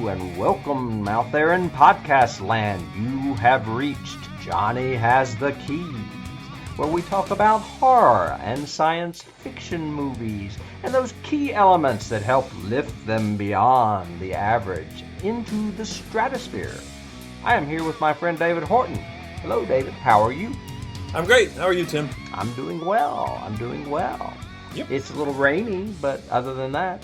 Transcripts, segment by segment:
and welcome out there in podcast land. You have reached Johnny Has the Keys, where we talk about horror and science fiction movies and those key elements that help lift them beyond the average into the stratosphere. I am here with my friend David Horton. Hello, David. How are you? I'm great. How are you, Tim? I'm doing well. Yep. It's a little rainy, but other than that...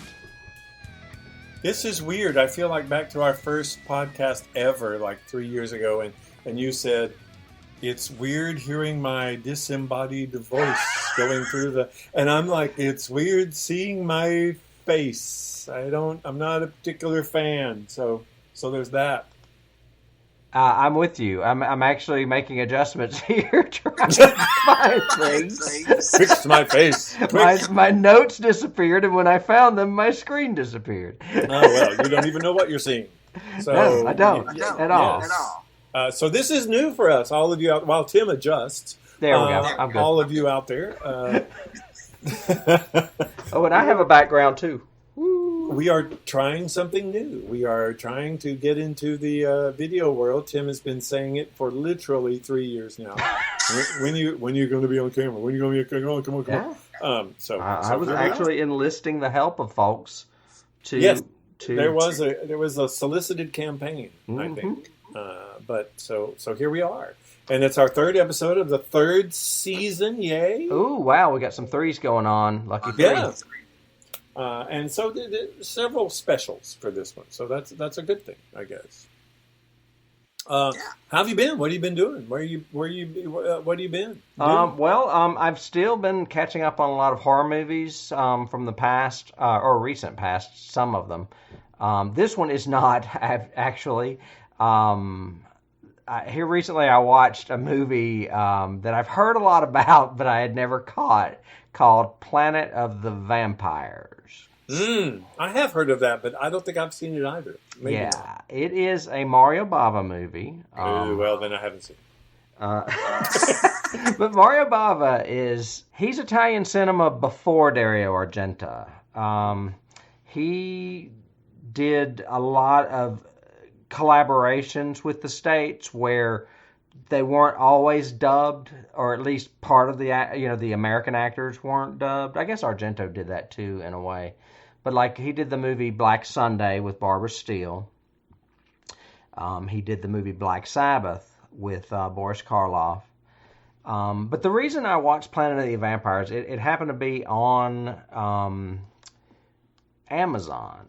This is weird. I feel like back to our first podcast ever, like 3 years ago, and you said, it's weird hearing my disembodied voice going through the... And I'm like, it's weird seeing my face. I'm not a particular fan, so there's that. I'm with you. I'm actually making adjustments here, trying to find things. Fix my face. My notes disappeared, and when I found them, my screen disappeared. Oh, well, you don't even know what you're seeing. So, no, I don't at all. Yes. So this is new for us, all of you out, while Tim adjusts. There we go. I'm good. All of you out there. Oh, and I have a background, too. We are trying something new. We are trying to get into the video world. Tim has been saying it for literally 3 years now. when you going to be on camera? When you going to be on camera? Come on. I was actually enlisting the help of folks to. Yes, there was a solicited campaign, I think. So here we are, and it's our third episode of the third season. Yay! Oh wow, we got some threes going on. Lucky three. Yeah. And so several specials for this one, so that's a good thing, I guess. How have you been? What have you been doing? What have you been? I've still been catching up on a lot of horror movies from the past or recent past. Some of them. This one is not actually. Here recently, I watched a movie that I've heard a lot about, but I had never caught, called Planet of the Vampires. I have heard of that, but I don't think I've seen it either. Maybe not. It is a Mario Bava movie. Well, then I haven't seen it. But Mario Bava he's Italian cinema before Dario Argento. He did a lot of collaborations with the States where they weren't always dubbed, or at least part of the American actors weren't dubbed. I guess Argento did that too in a way. But like he did the movie Black Sunday with Barbara Steele. He did the movie Black Sabbath with Boris Karloff. But the reason I watched Planet of the Vampires, it happened to be on Amazon,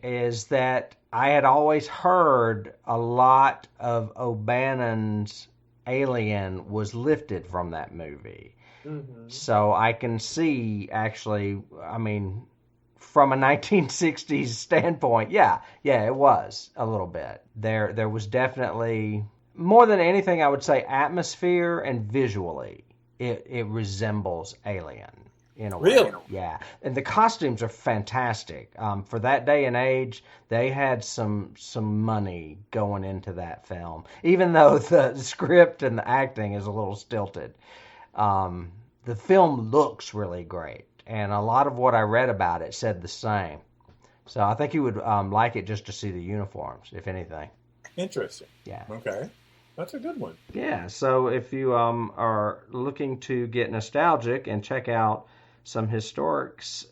is that I had always heard a lot of O'Bannon's Alien was lifted from that movie. Mm-hmm. So I can see, actually, from a 1960s standpoint, yeah, it was a little bit. There was definitely, more than anything, I would say atmosphere and visually, it resembles Alien. In a way. Really? Yeah. And the costumes are fantastic. For that day and age, they had some money going into that film. Even though the script and the acting is a little stilted. The film looks really great. And a lot of what I read about it said the same. So I think you would like it just to see the uniforms, if anything. Interesting. Yeah. Okay. That's a good one. Yeah. So if you are looking to get nostalgic and check out some historics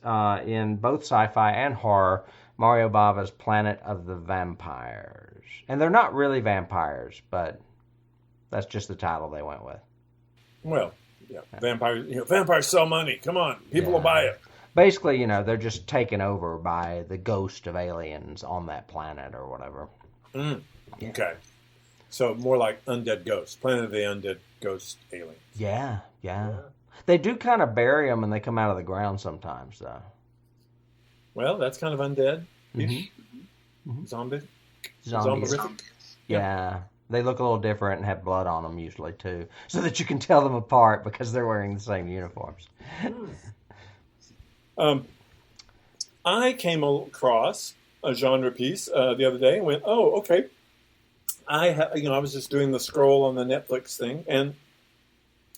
in both sci-fi and horror, Mario Bava's Planet of the Vampires. And they're not really vampires, but that's just the title they went with. Well, yeah. Vampires sell money. Come on. People will buy it. Basically, they're just taken over by the ghost of aliens on that planet or whatever. Yeah. Okay. So more like undead ghosts. Planet of the Undead Ghost Aliens. Yeah. They do kind of bury them and they come out of the ground sometimes, though. Well, that's kind of undead-ish. Mm-hmm. Zombies. Yeah. They look a little different and have blood on them usually, too. So that you can tell them apart because they're wearing the same uniforms. I came across a genre piece the other day and went, oh, okay. I was just doing the scroll on the Netflix thing and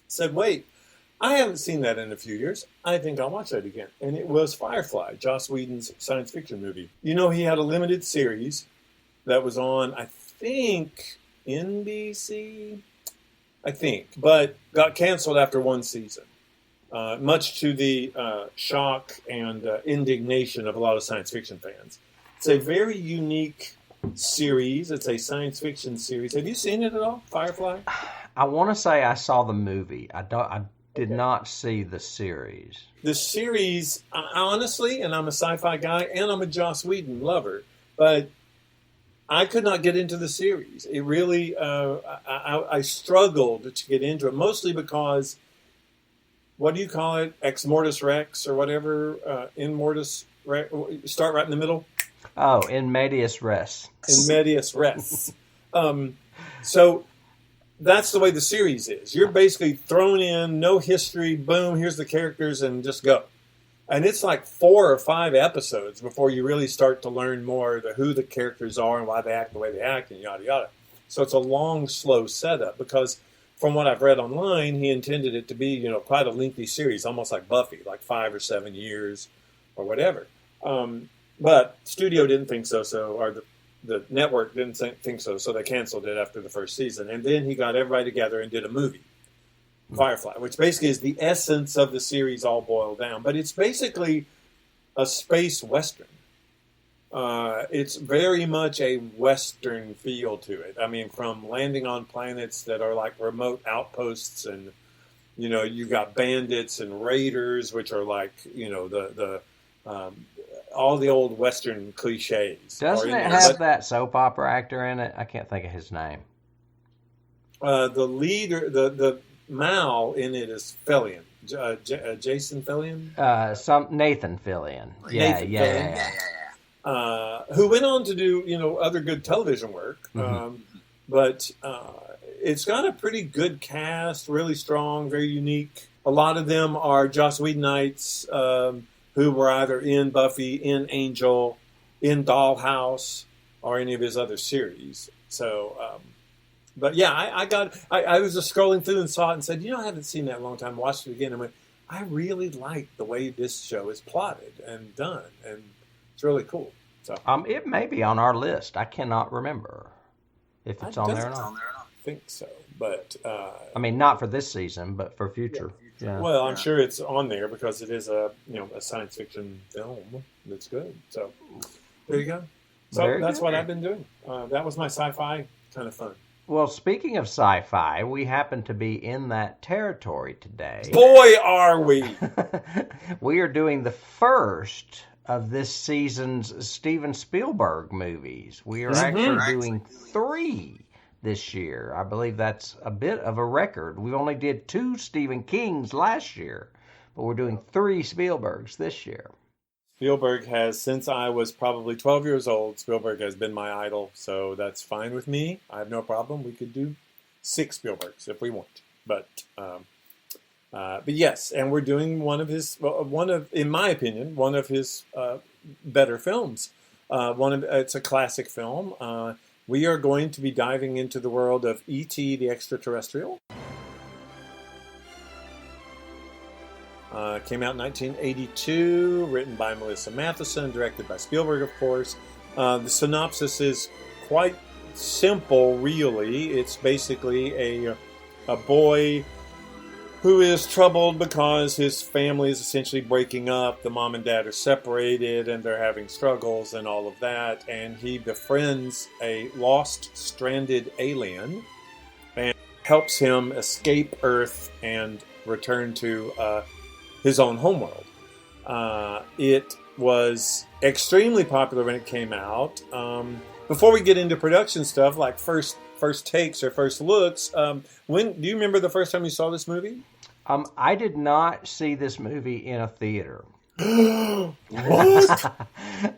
said, wait, I haven't seen that in a few years. I think I'll watch that again. And it was Firefly, Joss Whedon's science fiction movie. He had a limited series that was on, I think, NBC, but got canceled after one season, much to the shock and indignation of a lot of science fiction fans. It's a very unique series. It's a science fiction series. Have you seen it at all, Firefly? I want to say I saw the movie. I did Okay. not see the series. The series, honestly, and I'm a sci-fi guy, and I'm a Joss Whedon lover, but I could not get into the series. It really, I struggled to get into it, mostly because, what do you call it? Ex mortis rex or whatever, in mortis rex, start right in the middle? Oh, in medias res. In medias res. So that's the way the series is. You're basically thrown in, no history, boom, here's the characters, and just go. And it's like 4 or 5 episodes before you really start to learn more who the characters are and why they act the way they act and yada yada. So it's a long, slow setup because from what I've read online, he intended it to be, quite a lengthy series, almost like Buffy, like 5 or 7 years or whatever. But studio didn't think so, or the network didn't think so, so they canceled it after the first season. And then he got everybody together and did a movie, Firefly, which basically is the essence of the series all boiled down. But it's basically a space western. It's very much a western feel to it. I mean, from landing on planets that are like remote outposts, and you've got bandits and raiders, which are like all the old western cliches. Doesn't it have that soap opera actor in it? I can't think of his name. The leader, the Mal in it is Fillion, Jason Fillion. Nathan Fillion. Nathan Fillion. Who went on to do other good television work. Mm-hmm. But it's got a pretty good cast, really strong, very unique. A lot of them are Joss Whedonites who were either in Buffy, in Angel, in Dollhouse, or any of his other series. So, but yeah, I was just scrolling through and saw it and said, I haven't seen that in a long time. Watched it again and went, I really like the way this show is plotted and done, and it's really cool. So, it may be on our list. I cannot remember if it's on there or not. I think so, but I mean, not for this season, but for future. Yeah. Well, I'm sure it's on there because it is a science fiction film that's good. So there you go. So Very that's good. what I've been doing. That was my sci-fi kind of fun. Well, speaking of sci-fi, we happen to be in that territory today. Boy, are we! We are doing the first of this season's Steven Spielberg movies. We are actually doing 3 this year. I believe that's a bit of a record. We only did 2 Stephen Kings last year, but we're doing 3 Spielbergs this year. Spielberg has, since I was probably 12 years old, Spielberg has been my idol, so that's fine with me. I have no problem. We could do 6 Spielbergs if we want. But yes, and we're doing in my opinion, one of his better films. It's a classic film. We are going to be diving into the world of E.T. the Extraterrestrial. Came out in 1982, written by Melissa Matheson, directed by Spielberg, of course. The synopsis is quite simple, really. It's basically a boy who is troubled because his family is essentially breaking up. The mom and dad are separated, and they're having struggles and all of that. And he befriends a lost, stranded alien and helps him escape Earth and return to his own homeworld. It was extremely popular when it came out. Before we get into production stuff, like first takes or first looks, do you remember the first time you saw this movie? I did not see this movie in a theater. What?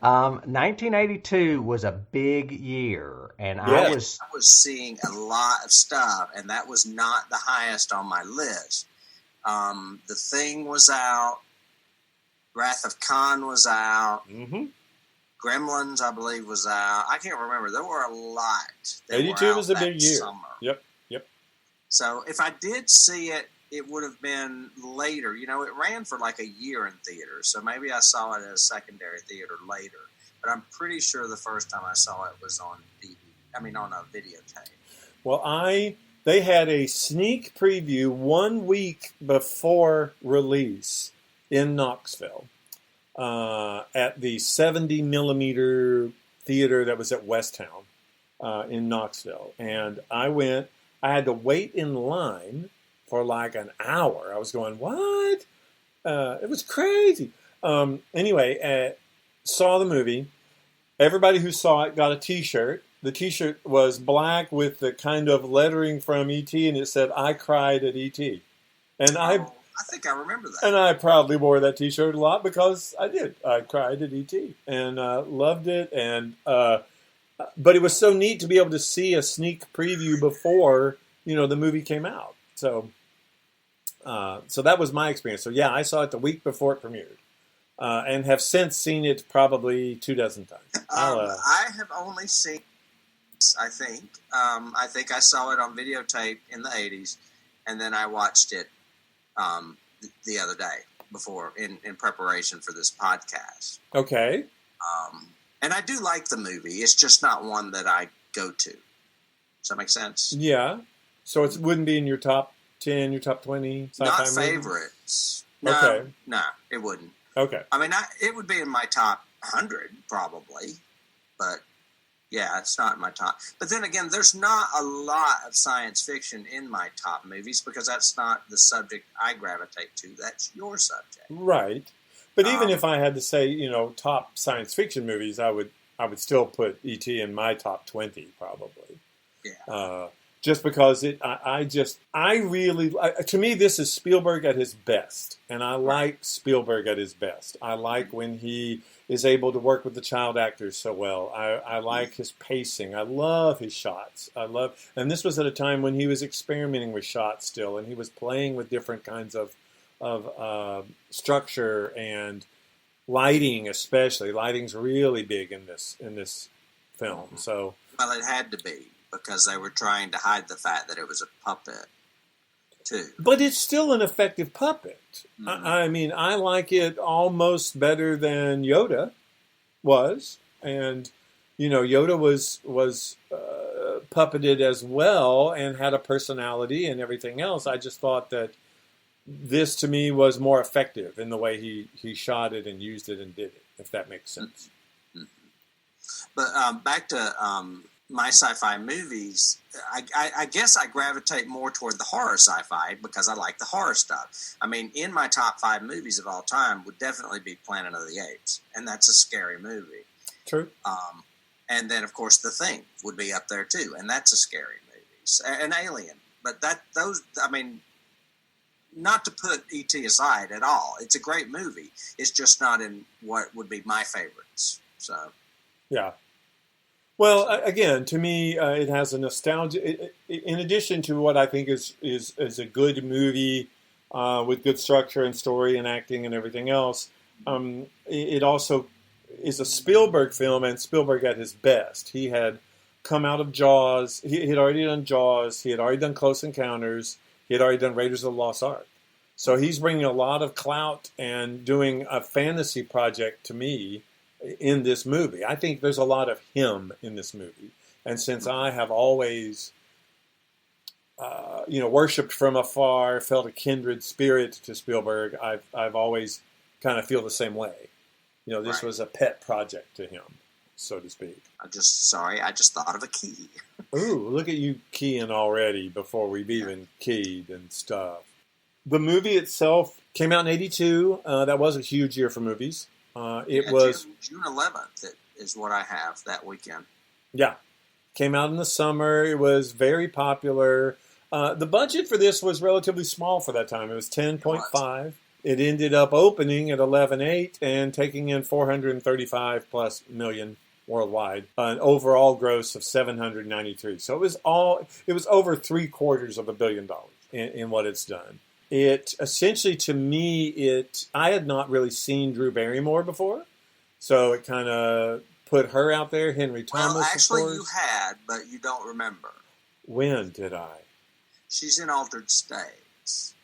1982 was a big year, and I was seeing a lot of stuff, and that was not the highest on my list. The Thing was out. Wrath of Khan was out. Mm-hmm. Gremlins, I believe, was out. I can't remember. There were a lot. 82 was a big year. Summer. Yep. So if I did see it, it would have been later. It ran for like a year in theaters, so maybe I saw it at a secondary theater later. but I'm pretty sure the first time I saw it was on DVD. I mean, on a videotape. Well, they had a sneak preview 1 week before release in Knoxville at the 70 millimeter theater that was at Westtown in Knoxville. And I went. I had to wait in line for like an hour. I was going, what? It was crazy. Anyway, saw the movie. Everybody who saw it got a T-shirt. The T-shirt was black with the kind of lettering from E.T. and it said, "I cried at E.T." And I think I remember that. And I proudly wore that T-shirt a lot because I did. I cried at E.T. and loved it. And but it was so neat to be able to see a sneak preview before the movie came out. So that was my experience. So yeah, I saw it the week before it premiered. And have since seen it probably 24 times. I have only seen, I think I saw it on videotape in the 80s, and then I watched it the other day before in preparation for this podcast. Okay. And I do like the movie. It's just not one that I go to. Does that make sense? Yeah. So it wouldn't be in your top 10, your top 20 sci-fi Not movies? favorites. No, Okay. No, it wouldn't. Okay. I mean, it would be in my top 100 probably, but yeah, it's not in my top. But then again, there's not a lot of science fiction in my top movies because that's not the subject I gravitate to. That's your subject. Right. But even if I had to say, top science fiction movies, I would still put E.T. in my top 20 probably. Yeah. Just because to me, this is Spielberg at his best. And I like Spielberg at his best. I like when he is able to work with the child actors so well. I like his pacing. I love his shots. And this was at a time when he was experimenting with shots still, and he was playing with different kinds of structure and lighting, especially. Lighting's really big in this film. So, well, it had to be, because they were trying to hide the fact that it was a puppet, too. But it's still an effective puppet. Mm-hmm. I mean, I like it almost better than Yoda was. And, Yoda was puppeted as well and had a personality and everything else. I just thought that this, to me, was more effective in the way he shot it and used it and did it, if that makes sense. Mm-hmm. But back to my sci-fi movies, I guess I gravitate more toward the horror sci-fi because I like the horror stuff. I mean, in my top 5 movies of all time would definitely be Planet of the Apes, and that's a scary movie. True. And then, of course, The Thing would be up there, too, and that's a scary movie. And Alien. But not to put E.T. aside at all. It's a great movie. It's just not in what would be my favorites. So, yeah. Well, again, to me, it has a nostalgia. In addition to what I think is a good movie with good structure and story and acting and everything else, it also is a Spielberg film, and Spielberg at his best. He had come out of Jaws. He had already done Jaws. He had already done Close Encounters. He had already done Raiders of the Lost Ark. So he's bringing a lot of clout and doing a fantasy project to me in this movie. I think there's a lot of him in this movie. And since I have always, worshipped from afar, felt a kindred spirit to Spielberg, I've always kind of feel the same way. This was a pet project to him, so to speak. I just thought of a key. Ooh, look at you keying already before we've even keyed and stuff. The movie itself came out in 1982. That was a huge year for movies. It was June 11th is what I have that weekend. Yeah. Came out in the summer. It was very popular. The budget for this was relatively small for that time. It was $10.5. It ended up opening at $11.8 and taking in $435+ million worldwide, an overall gross of $793. So it was over $750 million in what it's done. It essentially, to me, I had not really seen Drew Barrymore before, so it kind of put her out there. Henry Thomas, well, actually, of course. you had, but you don't remember. When did I? She's in Altered States.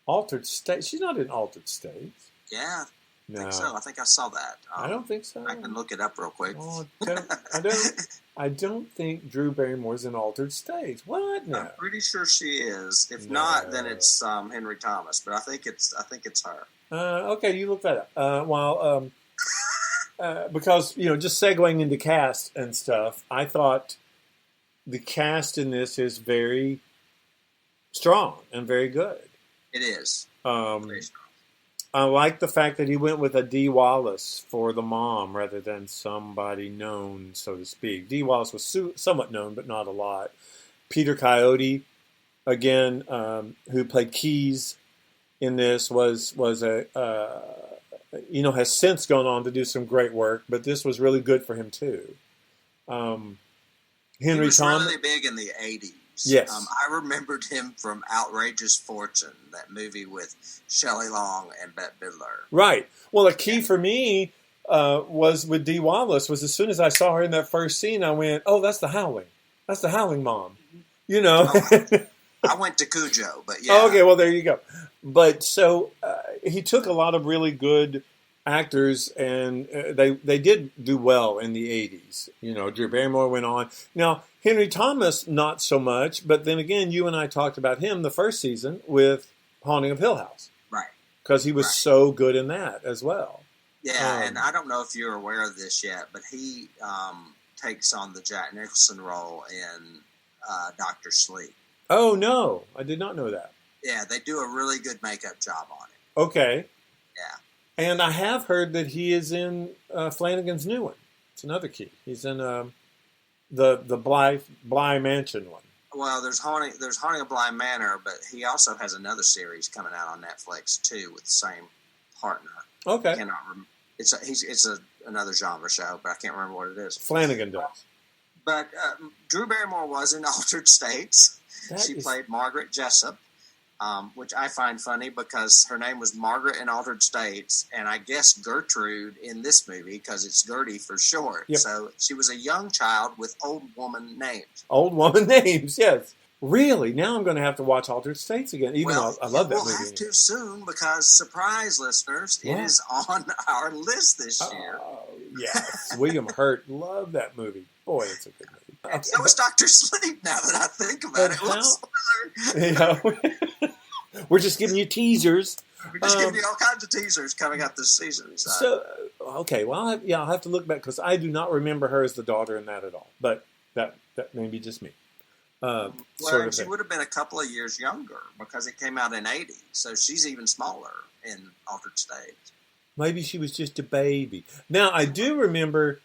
Altered States? She's not in Altered States. Yeah. I think so. I think I saw that. I don't think so. I can look it up real quick. Oh, I don't think Drew Barrymore's in Altered States. What? No. I'm pretty sure she is. If not, then it's Henry Thomas. But I think it's her. Okay, you look that up. Because just segueing into cast and stuff, I thought the cast in this is very strong and very good. It is. Very strong. I like the fact that he went with a Dee Wallace for the mom rather than somebody known, so to speak. Dee Wallace was somewhat known, but not a lot. Peter Coyote, again, who played Keys in this, was has since gone on to do some great work, but this was really good for him too. Henry he was Thomas, really big in the 80s. Yes. I remembered him from Outrageous Fortune, that movie with Shelley Long and Bette Midler. Right. Well, a key for me was with Dee Wallace was as soon as I saw her in that first scene, I went, "Oh, that's the Howling. That's the Howling mom." I went to Cujo, but yeah. Okay, well, there you go. But so he took a lot of really good actors, and they did do well in the 80s. Drew Barrymore went on. Now, Henry Thomas, not so much, but then again, you and I talked about him the first season with Haunting of Hill House. Right. Because he was so good in that as well. Yeah, and I don't know if you're aware of this yet, but he takes on the Jack Nicholson role in Dr. Sleep. Oh, no. I did not know that. Yeah, they do a really good makeup job on it. Okay. Yeah. And I have heard that he is in Flanagan's new one. It's another key. He's in the Bly Mansion one. Well, there's Haunting of Bly Manor, but he also has another series coming out on Netflix too with the same partner. Okay. I cannot remember. It's another genre show, but I can't remember what it is. Flanagan does. But Drew Barrymore was in Altered States. She played Margaret Jessup, which I find funny because her name was Margaret in Altered States, and I guess Gertrude in this movie because it's Gertie for short. Yep. So she was a young child with old woman names. Old woman names, yes. Really? Now I'm going to have to watch Altered States again, even though I love that movie. We'll have to soon because, surprise listeners, it is on our list this year. Oh, yes. William Hurt, love that movie. Boy, it's a good movie. Okay. So is Dr. Sleep now that I think about it. We're just giving you teasers. We're just giving you all kinds of teasers coming up this season. So, okay, well, I'll have to look back because I do not remember her as the daughter in that at all. But that may be just me. She would have been a couple of years younger because it came out in 80, so she's even smaller in Altered States. Maybe she was just a baby. Now, I do remember,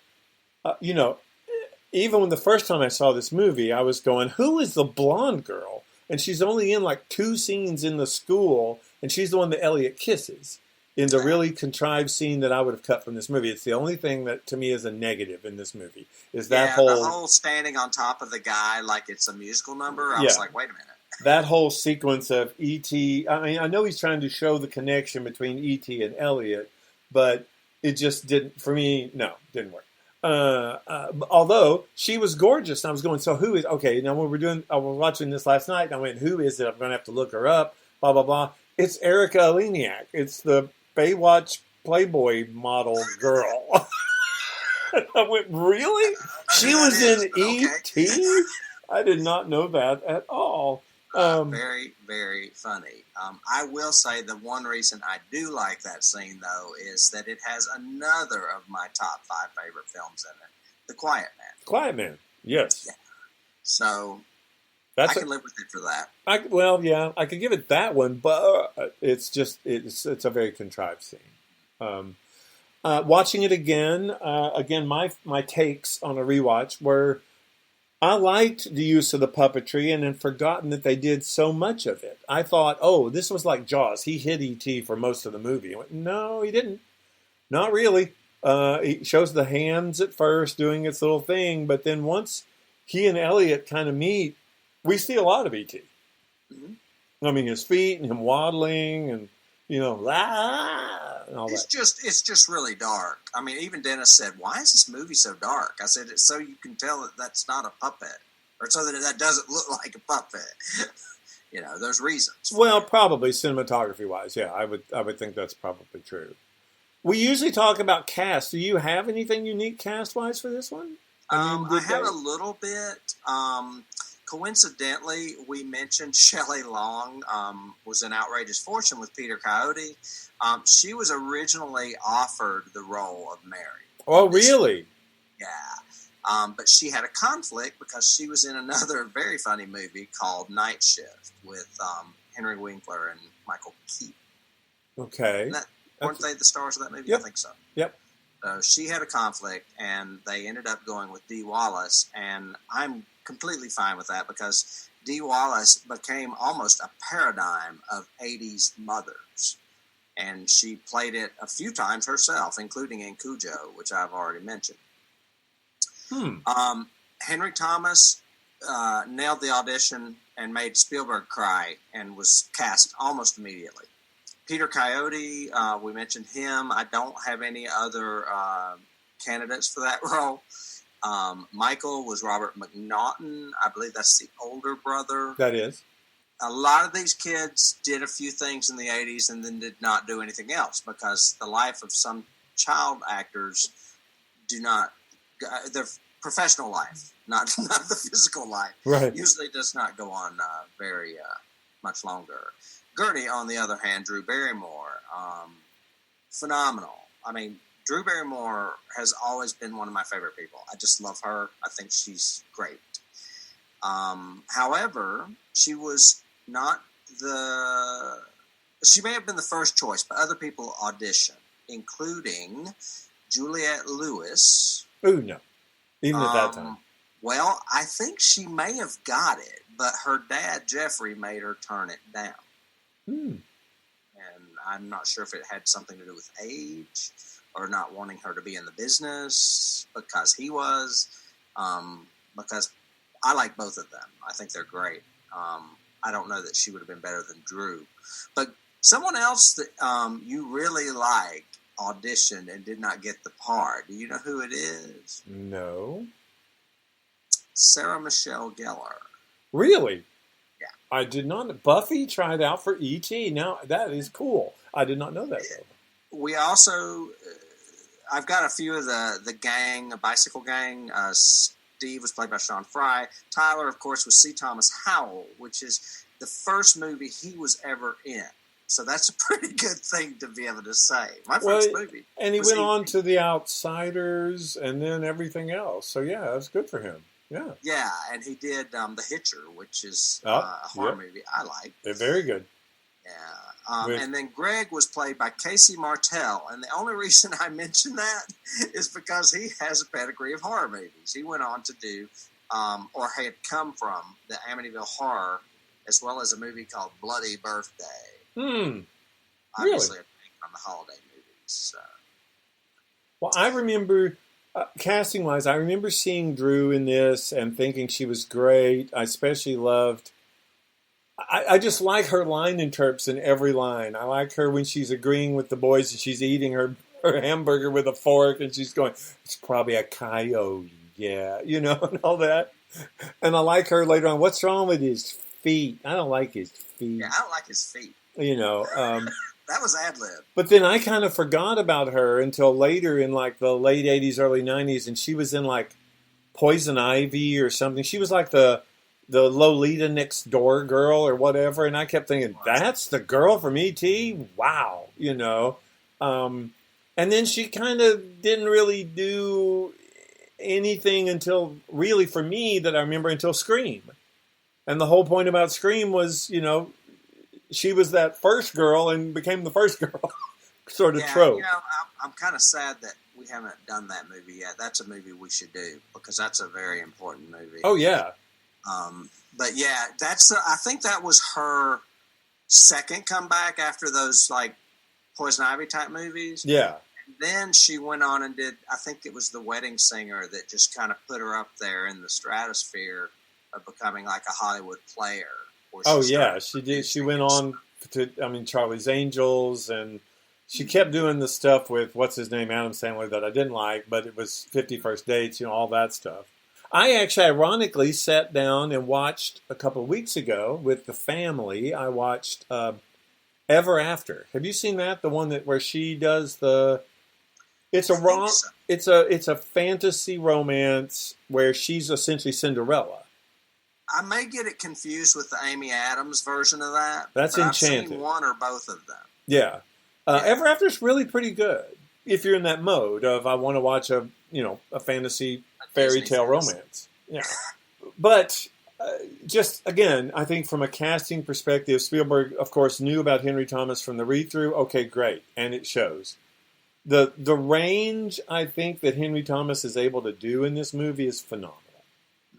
even when the first time I saw this movie, I was going, who is the blonde girl? And she's only in like 2 scenes in the school, and she's the one that Elliott kisses in the really contrived scene that I would have cut from this movie. It's the only thing that to me is a negative in this movie. Is that the whole standing on top of the guy like it's a musical number. I was like, wait a minute. That whole sequence of E.T. I mean, I know he's trying to show the connection between E.T. and Elliott, but it just didn't, for me, didn't work. Although she was gorgeous, and I was going, so who is, okay, now I was watching this last night, and I went, who is it? I'm going to have to look her up, blah, blah, blah. It's Erica Eleniak. It's the Baywatch Playboy model girl. I went, really? She was in E.T.? I did not know that at all. Very, very funny. I will say the one reason I do like that scene, though, is that it has another of my top 5 favorite films in it, The Quiet Man. Quiet Man, yes. Yeah. So I can live with it for that. I could give it that one, but it's a very contrived scene. Watching it again, my takes on a rewatch were, I liked the use of the puppetry and had forgotten that they did so much of it. I thought, this was like Jaws. He hid E.T. for most of the movie. I went, no, he didn't. Not really. He shows the hands at first doing its little thing, but then once he and Elliott kind of meet, we see a lot of E.T. Mm-hmm. I mean, his feet and him waddling and, and all that. It's just really dark. I mean, even Dennis said, why is this movie so dark? I said, it's so you can tell that that's not a puppet, or so that doesn't look like a puppet. There's reasons. Well, probably cinematography-wise, yeah, I would think that's probably true. We usually talk about cast. Do you have anything unique cast-wise for this one? I have a little bit. Coincidentally, we mentioned Shelley Long was in Outrageous Fortune with Peter Coyote. She was originally offered the role of Mary. Oh, really? Yeah. But she had a conflict because she was in another very funny movie called Night Shift with Henry Winkler and Michael Keaton. Okay. Weren't they the stars of that movie? Yep. I think so. Yep. So she had a conflict, and they ended up going with Dee Wallace, and I'm completely fine with that because Dee Wallace became almost a paradigm of 80s mothers, and she played it a few times herself, including in Cujo, which I've already mentioned. Henry Thomas nailed the audition and made Spielberg cry and was cast almost immediately. Peter Coyote, we mentioned him. I don't have any other candidates for that role. Michael was Robert McNaughton. I believe that's the older brother. That is. A lot of these kids did a few things in the 80s and then did not do anything else because the life of some child actors their professional life, not the physical life, right, usually does not go on very much longer. Gertie, on the other hand, Drew Barrymore, phenomenal. I mean, Drew Barrymore has always been one of my favorite people. I just love her. I think she's great. However, she was not she may have been the first choice, but other people auditioned, including Juliette Lewis. Oh, no. Even at that time. Well, I think she may have got it, but her dad, Jeffrey, made her turn it down. And I'm not sure if it had something to do with age or not wanting her to be in the business because he was. Because I like both of them. I think they're great. I don't know that she would have been better than Drew. But someone else that you really like auditioned and did not get the part. Do you know who it is? No. Sarah Michelle Gellar. Really? Yeah. I did not. Buffy tried out for E.T. Now, that is cool. I did not know that, though. We also, I've got a few of the gang, a bicycle gang. Steve was played by Sean Fry. Tyler, of course, was C. Thomas Howell, which is the first movie he was ever in. So that's a pretty good thing to be able to say. My first movie. And he went on to The Outsiders and then everything else. So, yeah, that's good for him. Yeah. Yeah, and he did The Hitcher, which is a horror movie I like. They're very good. Yeah. And then Greg was played by Casey Martell. And the only reason I mention that is because he has a pedigree of horror movies. He went on to do, or had come from, the Amityville Horror, as well as a movie called Bloody Birthday. Really? Obviously, a thing from the holiday movies. So. Well, I remember, casting-wise, I remember seeing Drew in this and thinking she was great. I especially loved... I just like her line interps in every line. I like her when she's agreeing with the boys and she's eating her hamburger with a fork and she's going, it's probably a coyote, yeah, and all that. And I like her later on, what's wrong with his feet? I don't like his feet. Yeah, I don't like his feet. That was ad-lib. But then I kind of forgot about her until later in like the late 80s, early 90s, and she was in like Poison Ivy or something. She was like the Lolita next door girl or whatever, and I kept thinking, that's the girl from E.T.? Wow, And then she kind of didn't really do anything until, really for me, that I remember until Scream. And the whole point about Scream was, she was that first girl and became the first girl sort of trope. I'm kind of sad that we haven't done that movie yet. That's a movie we should do because that's a very important movie. Oh, yeah. But yeah, I think that was her second comeback after those like Poison Ivy type movies. Yeah. And then she went on and did, I think it was The Wedding Singer that just kind of put her up there in the stratosphere of becoming like a Hollywood player. Oh yeah, she did. She went on to, Charlie's Angels, and she kept doing the stuff with, what's his name, Adam Sandler, that I didn't like, but it was 50 First Dates, all that stuff. I actually, ironically, sat down and watched a couple of weeks ago with the family. I watched Ever After. Have you seen that? The one where she does It's I a think rom. so. It's a fantasy romance where she's essentially Cinderella. I may get it confused with the Amy Adams version of that, That's but I've seen Enchanted. one or both of them. Yeah. Yeah. Ever After's really pretty good if you're in that mode of I want to watch a fantasy fairy Disney tale fantasy. romance. Yeah. But just again, I think from a casting perspective, Spielberg, of course, knew about Henry Thomas from the read through. Okay, great, and it shows. The range I think that Henry Thomas is able to do in this movie is phenomenal.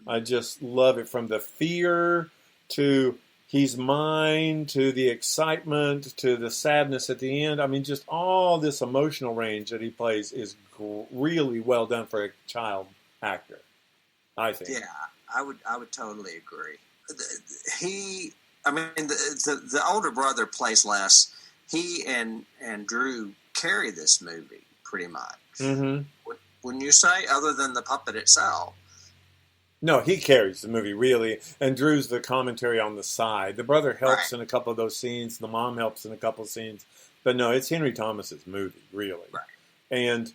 I just love it, from the fear to he's mine to the excitement to the sadness at the end. I mean, just all this emotional range that he plays is really well done for a child actor, I think. Yeah, I would totally agree. The older brother plays less. He and Drew carry this movie pretty much. Mm-hmm. Wouldn't you say, other than the puppet itself? No, he carries the movie, really, and Drew's the commentary on the side. The brother helps Right. in a couple of those scenes. The mom helps in a couple of scenes. But no, it's Henry Thomas's movie, really. Right. And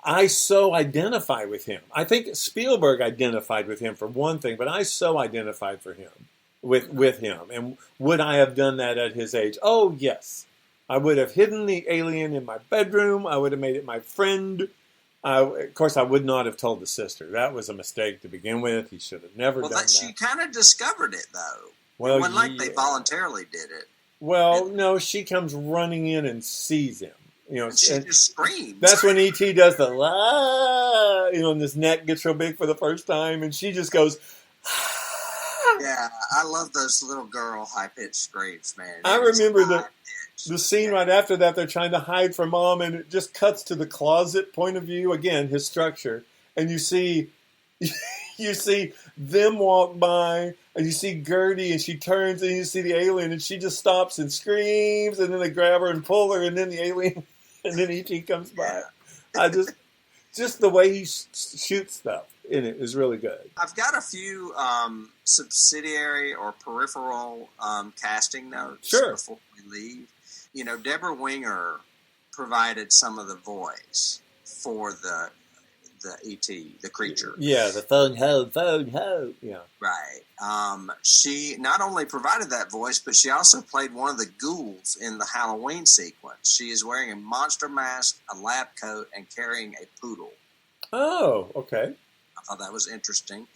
I so identify with him. I think Spielberg identified with him for one thing, but I so identified for him with him. And would I have done that at his age? Oh, yes. I would have hidden the alien in my bedroom. I would have made it my friend. Of course, I would not have told the sister. That was a mistake to begin with. He should have never done that. She kind of discovered it, though. Well, it wasn't like they voluntarily did it. Well, no, she comes running in and sees him. And she just screams. That's when E.T. does the la, and his neck gets real big for the first time, and she just goes. Yeah, I love those little girl high-pitched screams, man. I remember the scene right after that. They're trying to hide from mom, and it just cuts to the closet point of view again, his structure, and you see them walk by, and you see Gertie, and she turns, and you see the alien, and she just stops and screams, and then they grab her and pull her, and then the alien, and then E.T. comes by. I just the way he shoots stuff in it is really good. I've got a few subsidiary or peripheral casting notes before we leave. Deborah Winger provided some of the voice for the E.T., the creature. Yeah, the phone ho. Yeah. Right. She not only provided that voice, but she also played one of the ghouls in the Halloween sequence. She is wearing a monster mask, a lab coat, and carrying a poodle. Oh, okay. I thought that was interesting.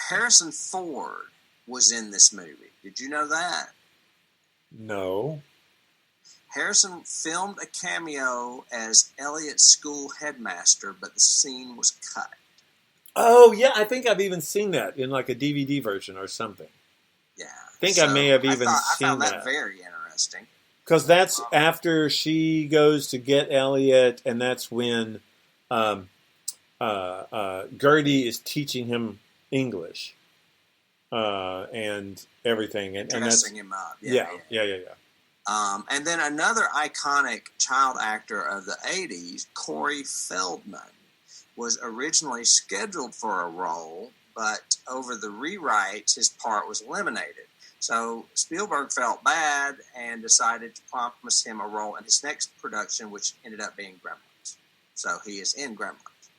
Harrison Ford was in this movie. Did you know that? No. Harrison filmed a cameo as Elliott's school headmaster, but the scene was cut. Oh, yeah, I think I've even seen that in like a DVD version or something. Yeah. I think I may have even seen I found that that. very interesting. Because that's after she goes to get Elliott, and that's when Gertie is teaching him English and everything. And Dressing him up. Yeah. And then another iconic child actor of the 80s, Corey Feldman, was originally scheduled for a role, but over the rewrites, his part was eliminated. So Spielberg felt bad and decided to promise him a role in his next production, which ended up being Gremlins. So he is in Gremlins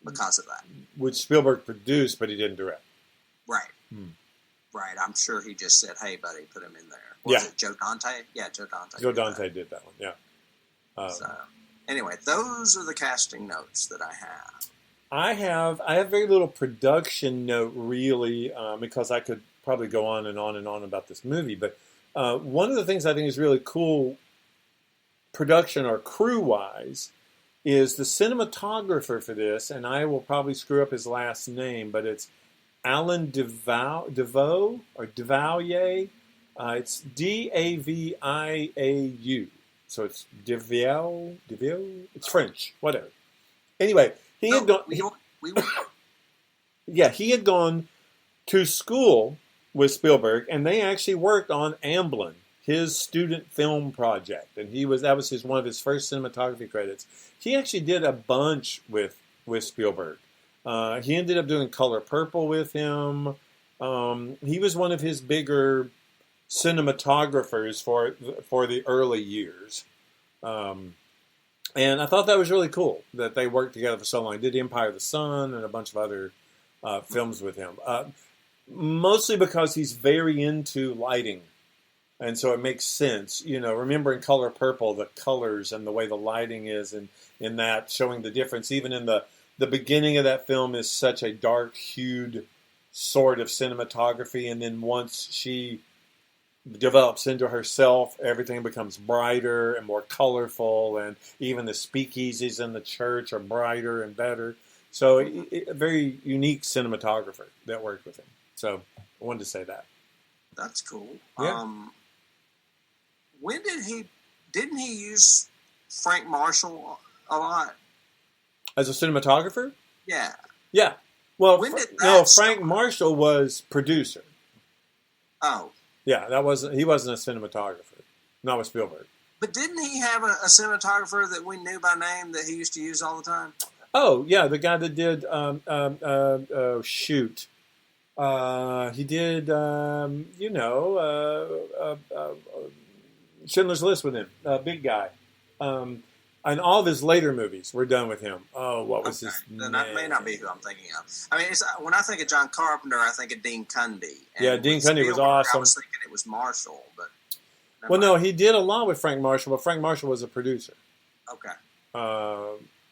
because of that. Which Spielberg produced, but he didn't direct. Right. Right. I'm sure he just said, hey, buddy, put him in there. Was it Joe Dante? Yeah, Joe Dante. Joe Dante did that one, yeah. So, anyway, those are the casting notes that I have. I have very little production note, really, because I could probably go on and on and on about this movie. But one of the things I think is really cool, production or crew-wise, is the cinematographer for this, and I will probably screw up his last name, but it's Alan DeVoe, or DeValier. It's Daviau. So it's Deviau. It's French, whatever. Anyway, he had gone. He had gone to school with Spielberg, and they actually worked on Amblin, his student film project, and that was one of his first cinematography credits. He actually did a bunch with Spielberg. He ended up doing Color Purple with him. He was one of his bigger cinematographers for the early years. And I thought that was really cool that they worked together for so long. He did Empire of the Sun and a bunch of other films with him. Mostly because he's very into lighting. And so it makes sense. Remember in Color Purple, the colors and the way the lighting is in that, showing the difference. Even in the beginning of that film is such a dark-hued sort of cinematography. And then once she develops into herself, everything becomes brighter and more colorful. And even the speakeasies in the church are brighter and better. So a very unique cinematographer that worked with him. So I wanted to say that. That's cool. Yeah. When didn't he use Frank Marshall a lot? As a cinematographer? Yeah. Yeah. Well, When did that Frank start? Marshall was producer. Oh. Yeah, he wasn't a cinematographer. Not with Spielberg. But didn't he have a cinematographer that we knew by name that he used to use all the time? Oh, yeah, the guy that did, shoot. He did, Schindler's List with him, big guy. And all of his later movies were done with him. Oh, what was his name? That may not be who I'm thinking of. I mean, when I think of John Carpenter, I think of Dean Cundey. And Yeah, Dean with Cundey was Spielberg, awesome. I was thinking it was Marshall, but Well, no, he did a lot with Frank Marshall, but Frank Marshall was a producer. Okay.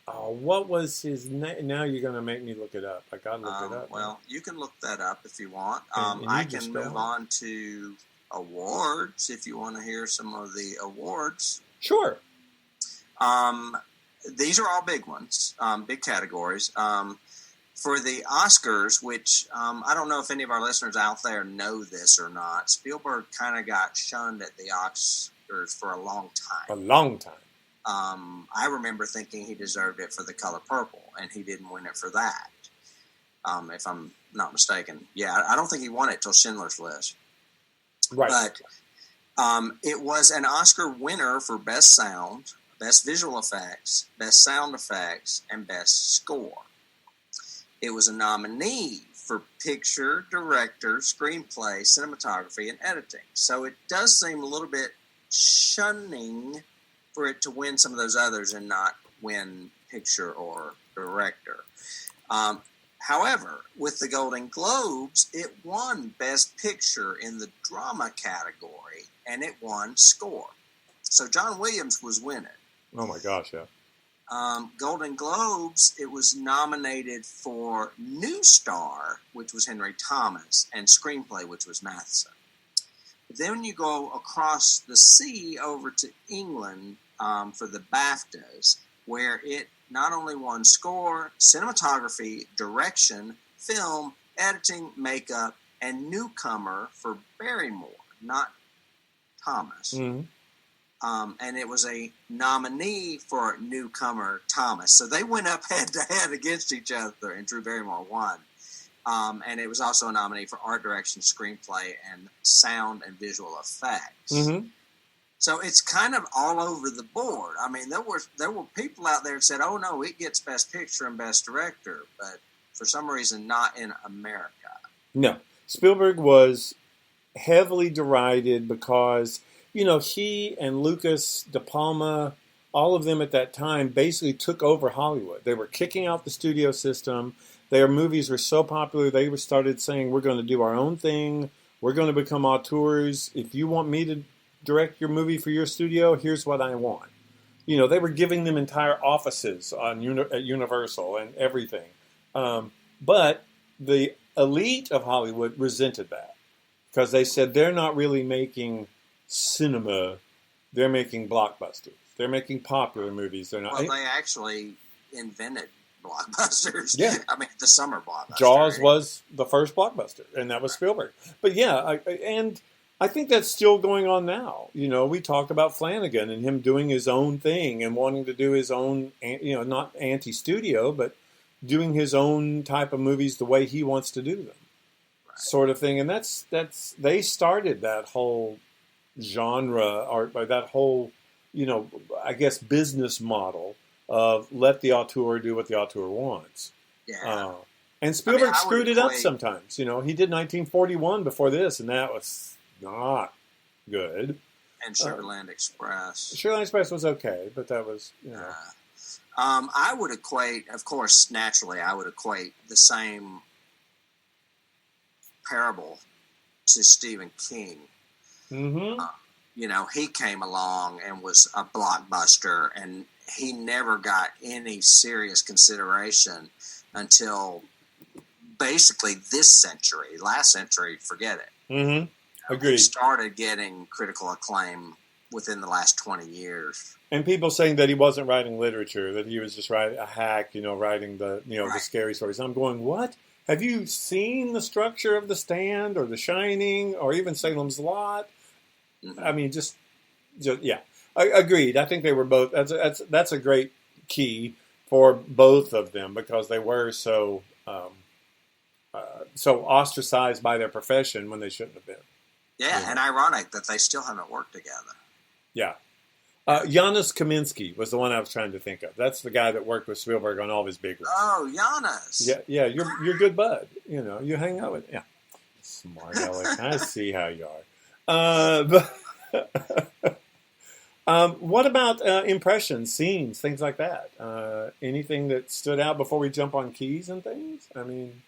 What was his name? Now you're going to make me look it up. I got to look it up. Well, you can look that up if you want. And I you just can go move on to awards if you want to hear some of the awards. Sure. These are all big ones, big categories. For the Oscars, which I don't know if any of our listeners out there know this or not, Spielberg kind of got shunned at the Oscars for a long time. A long time. I remember thinking he deserved it for The Color Purple, and he didn't win it for that, if I'm not mistaken. Yeah, I don't think he won it till Schindler's List. Right. But it was an Oscar winner for Best Sound, Best Visual Effects, Best Sound Effects, and Best Score. It was a nominee for Picture, Director, Screenplay, Cinematography, and Editing. So it does seem a little bit shunning for it to win some of those others and not win Picture or Director. However, with the Golden Globes, it won Best Picture in the Drama category, and it won Score. So John Williams was winning. Oh, my gosh, yeah. Golden Globes, it was nominated for New Star, which was Henry Thomas, and Screenplay, which was Matheson. But then when you go across the sea over to England for the BAFTAs, where it not only won Score, Cinematography, Direction, Film, Editing, Makeup, and Newcomer for Barrymore, not Thomas. Mm-hmm. And it was a nominee for Newcomer Thomas. So they went up head-to-head against each other, and Drew Barrymore won. And it was also a nominee for Art Direction, Screenplay, and Sound and Visual Effects. Mm-hmm. So it's kind of all over the board. I mean, there were people out there that said, oh, no, it gets Best Picture and Best Director, but for some reason not in America. No. Spielberg was heavily derided because, he and Lucas, De Palma, all of them at that time basically took over Hollywood. They were kicking out the studio system. Their movies were so popular, they started saying, we're going to do our own thing. We're going to become auteurs. If you want me to direct your movie for your studio, here's what I want. They were giving them entire offices at Universal and everything. But the elite of Hollywood resented that because they said they're not really making cinema, they're making blockbusters. They're making popular movies. They're not. Well, they actually invented blockbusters. Yeah. I mean, the summer blockbuster. Jaws was the first blockbuster, and that was Spielberg. But yeah, I think that's still going on now. We talked about Flanagan and him doing his own thing and wanting to do his own, not anti-studio, but doing his own type of movies the way he wants to do them, right. Sort of thing. And that's they started that whole genre or that whole, I guess business model of let the auteur do what the auteur wants. Yeah. And Spielberg I screwed it up sometimes. He did 1941 before this, and that was not good. And Sugarland Express. Sugarland Express was okay, but that was, I would equate, of course, naturally, I would equate the same parable to Stephen King. Mm-hmm. He came along and was a blockbuster, and he never got any serious consideration until basically this century. Last century, forget it. Mm-hmm. Agreed. He started getting critical acclaim within the last 20 years. And people saying that he wasn't writing literature, that he was just writing a hack, writing the, Right. the scary stories. I'm going, what? Have you seen the structure of The Stand or The Shining or even Salem's Lot? Mm-hmm. I mean, just yeah. Agreed. I think they were both. That's a great key for both of them because they were so ostracized by their profession when they shouldn't have been. Yeah, and ironic that they still haven't worked together. Yeah. Janusz Kaminski was the one I was trying to think of. That's the guy that worked with Spielberg on all of his big ones. Oh, Janusz. Yeah, you're good bud. You hang out with smart aleck. I see how you are. What about impressions, scenes, things like that? Anything that stood out before we jump on keys and things? I mean,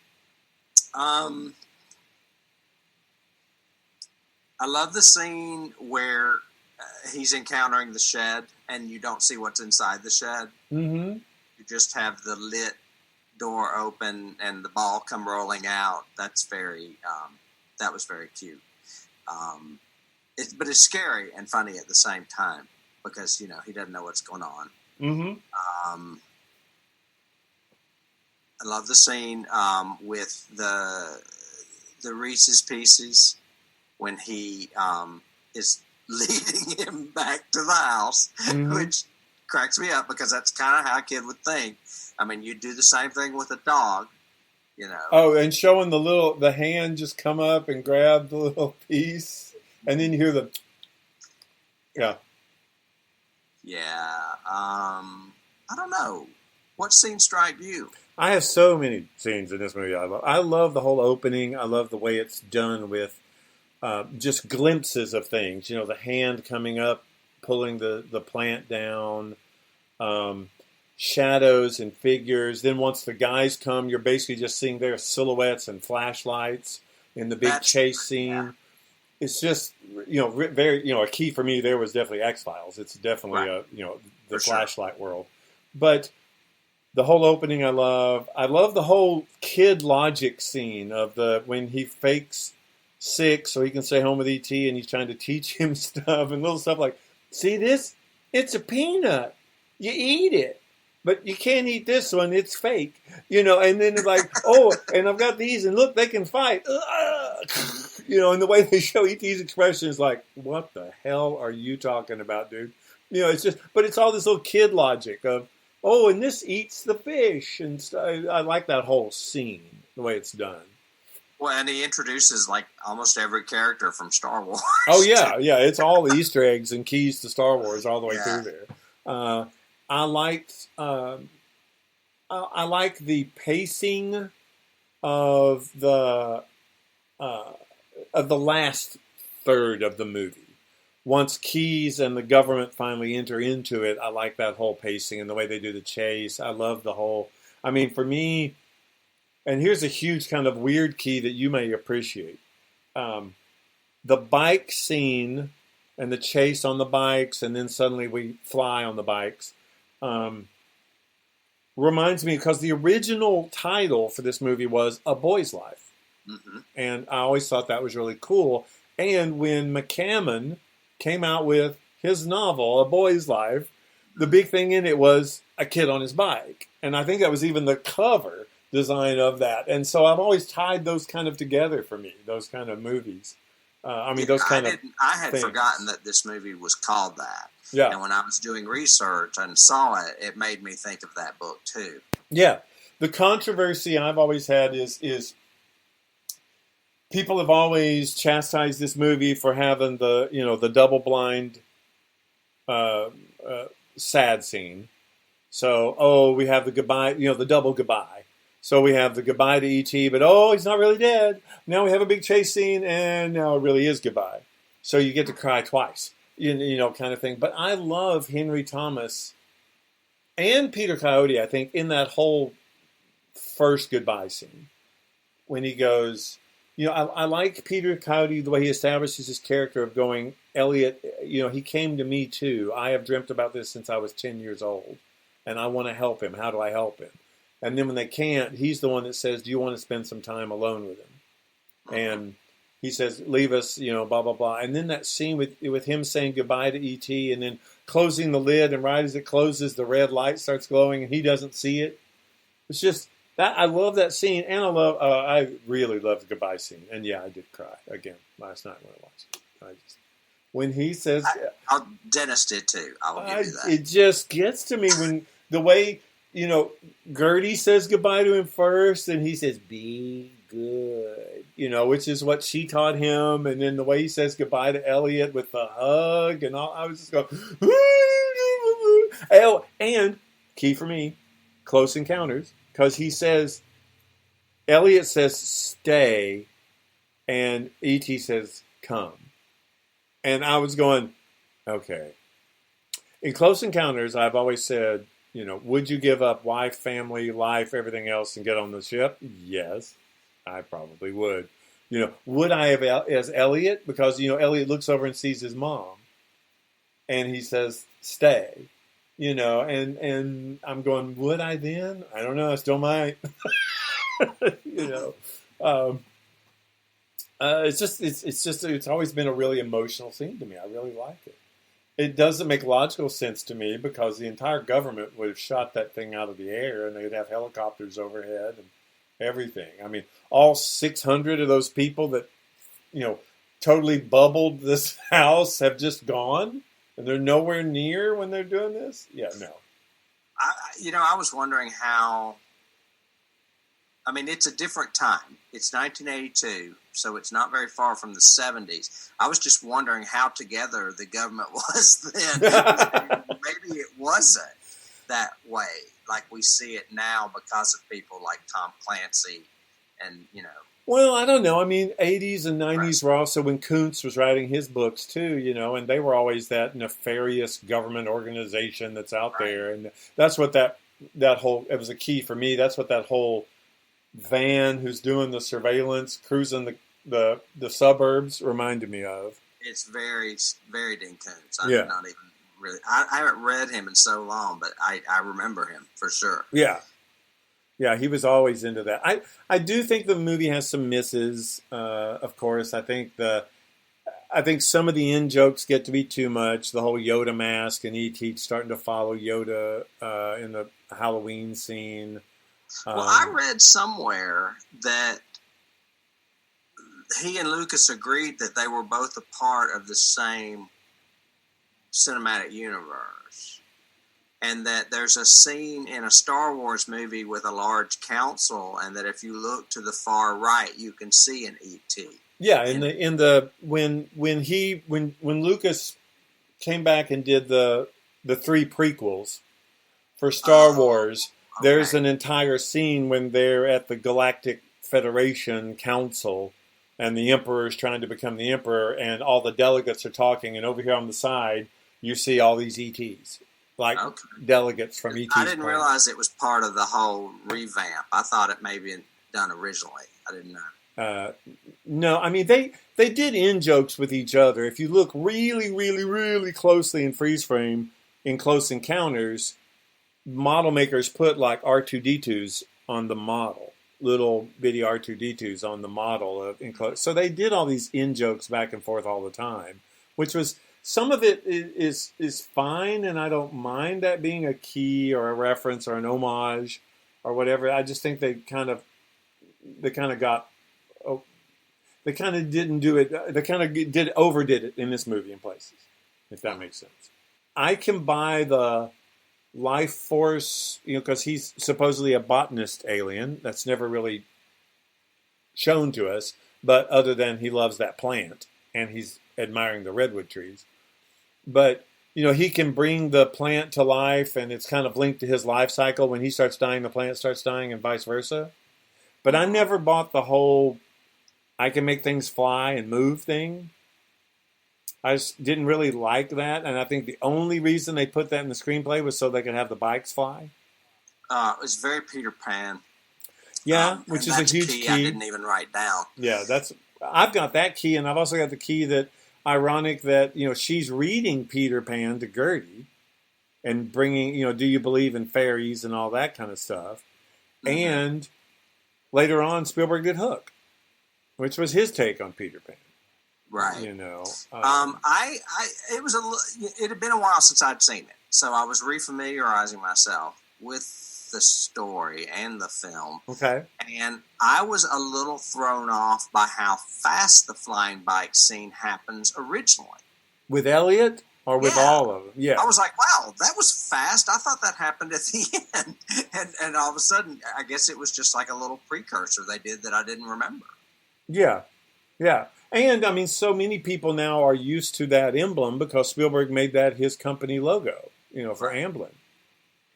I love the scene where he's encountering the shed and you don't see what's inside the shed. Mm-hmm. You just have the lit door open and the ball come rolling out. That's very, that was very cute. But it's scary and funny at the same time because, he doesn't know what's going on. Mm-hmm. I love the scene with the Reese's Pieces when he is leading him back to the house, mm-hmm. which cracks me up because that's kind of how a kid would think. I mean, you do the same thing with a dog, Oh, and showing the hand just come up and grab the little piece, and then you hear the, yeah. Yeah. I don't know. What scene strike you? I have so many scenes in this movie I love the whole opening. I love the way it's done with just glimpses of things. The hand coming up, pulling the plant down, shadows and figures. Then once the guys come, you're basically just seeing their silhouettes and flashlights in the big chase scene. Yeah. It's just, very, a key for me there was definitely X-Files. It's definitely, Right. The For sure. flashlight world. But the whole opening I love. I love the whole kid logic scene of when he fakes sick so he can stay home with E.T. and he's trying to teach him stuff and little stuff like, see this? It's a peanut. You eat it. But you can't eat this one. It's fake. And then it's like, oh, and I've got these and look, they can fight. And the way they show E.T.'s expression is like, what the hell are you talking about, dude? It's just, but it's all this little kid logic of, oh, and this eats the fish. And I like that whole scene, the way it's done. Well, and he introduces like almost every character from Star Wars. Oh, yeah. It's all the Easter eggs and keys to Star Wars all the way through there. I liked I like the pacing of the last third of the movie. Once Keyes and the government finally enter into it, I like that whole pacing and the way they do the chase. I love the whole. I mean, for me, and here's a huge kind of weird key that you may appreciate: the bike scene and the chase on the bikes, and then suddenly we fly on the bikes. Reminds me because the original title for this movie was A Boy's Life. Mm-hmm. And I always thought that was really cool. And when McCammon came out with his novel, A Boy's Life, the big thing in it was a kid on his bike. And I think that was even the cover design of that. And so I've always tied those kind of together for me, those kind of movies. I had things. forgotten that this movie was called that. Yeah. And when I was doing research and saw it, it made me think of that book too. Yeah. The controversy I've always had is people have always chastised this movie for having the double blind sad scene. So, we have the goodbye, the double goodbye. So we have the goodbye to E.T., but he's not really dead. Now we have a big chase scene, and now it really is goodbye. So you get to cry twice. kind of thing. But I love Henry Thomas and Peter Coyote, I think, in that whole first goodbye scene when he goes, I like Peter Coyote, the way he establishes his character of going, Elliott, he came to me too. I have dreamt about this since I was 10 years old, and I want to help him. How do I help him? And then when they can't, he's the one that says, do you want to spend some time alone with him? And he says, leave us, blah, blah, blah. And then that scene with him saying goodbye to E.T. and then closing the lid, and right as it closes, the red light starts glowing and he doesn't see it. It's just, I love that scene, and I really love the goodbye scene. And yeah, I did cry again last night when I watched it. When he says, Dennis did too. I will give you that. It just gets to me when the way Gertie says goodbye to him first, and he says, "Be good," which is what she taught him, and then the way he says goodbye to Elliott with the hug and all. I was just going, oh, and key for me, Close Encounters. Because Elliott says, stay, and E.T. says, come. And I was going, okay. In Close Encounters, I've always said, would you give up wife, family, life, everything else and get on the ship? Yes, I probably would. Would I have as Elliott? Because, Elliott looks over and sees his mom. And he says, stay. And I'm going, would I then? I don't know. I still might. It's always been a really emotional scene to me. I really like it. It doesn't make logical sense to me because the entire government would have shot that thing out of the air and they'd have helicopters overhead and everything. I mean, all 600 of those people that, totally bubbled this house have just gone. And they're nowhere near when they're doing this? Yeah, no. I was wondering how... I mean, it's a different time. It's 1982, so it's not very far from the 70s. I was just wondering how together the government was then. Maybe it wasn't that way, like we see it now because of people like Tom Clancy and, Well, I don't know. I mean, 80s and 90s were also when Kuntz was writing his books too, and they were always that nefarious government organization that's out there. And that's what that whole, it was a key for me. That's what that whole van who's doing the surveillance, cruising the suburbs reminded me of. It's very, very Dean Kuntz. I'm not even really, I haven't read him in so long, but I remember him for sure. Yeah. Yeah, he was always into that. I do think the movie has some misses. Of course, I think some of the in jokes get to be too much. The whole Yoda mask and E.T. starting to follow Yoda in the Halloween scene. Well, I read somewhere that he and Lucas agreed that they were both a part of the same cinematic universe. And that there's a scene in a Star Wars movie with a large council, and that if you look to the far right, you can see an E.T. Yeah, when Lucas came back and did the 3 prequels for Star Wars, there's an entire scene when they're at the Galactic Federation Council, and the Emperor is trying to become the Emperor, and all the delegates are talking, and over here on the side, you see all these E.T.s. Like delegates from E.T. I didn't realize it was part of the whole revamp. I thought it may be done originally. I didn't know. No, I mean, they did in-jokes with each other. If you look really, really, really closely in freeze frame in Close Encounters, model makers put like R2-D2s on the model, little bitty R2-D2s on the model. So they did all these in-jokes back and forth all the time, which was... Some of it is fine, and I don't mind that being a key or a reference or an homage or whatever. I just think they kind of didn't do it. They kind of overdid it in this movie in places, if that makes sense. I can buy the life force, because he's supposedly a botanist alien. That's never really shown to us, but other than he loves that plant and he's admiring the redwood trees. But, he can bring the plant to life, and it's kind of linked to his life cycle. When he starts dying, the plant starts dying, and vice versa. But I never bought the whole I can make things fly and move thing. I just didn't really like that, and I think the only reason they put that in the screenplay was so they could have the bikes fly. It was very Peter Pan. Yeah, which is a huge key key. I didn't even write down. Yeah, I've got that key, and I've also got the key that ironic that she's reading Peter Pan to Gertie, and bringing do you believe in fairies and all that kind of stuff, Mm-hmm. and later on Spielberg did Hook, which was his take on Peter Pan. Right. It had been a while since I'd seen it, so I was refamiliarizing myself with the story and the film. Okay. And I was a little thrown off by how fast the flying bike scene happens originally. With Elliott or with all of them? Yeah. I was like, wow, that was fast. I thought that happened at the end. And all of a sudden, I guess it was just like a little precursor they did that I didn't remember. Yeah. Yeah. And, I mean, so many people now are used to that emblem because Spielberg made that his company logo, for Amblin.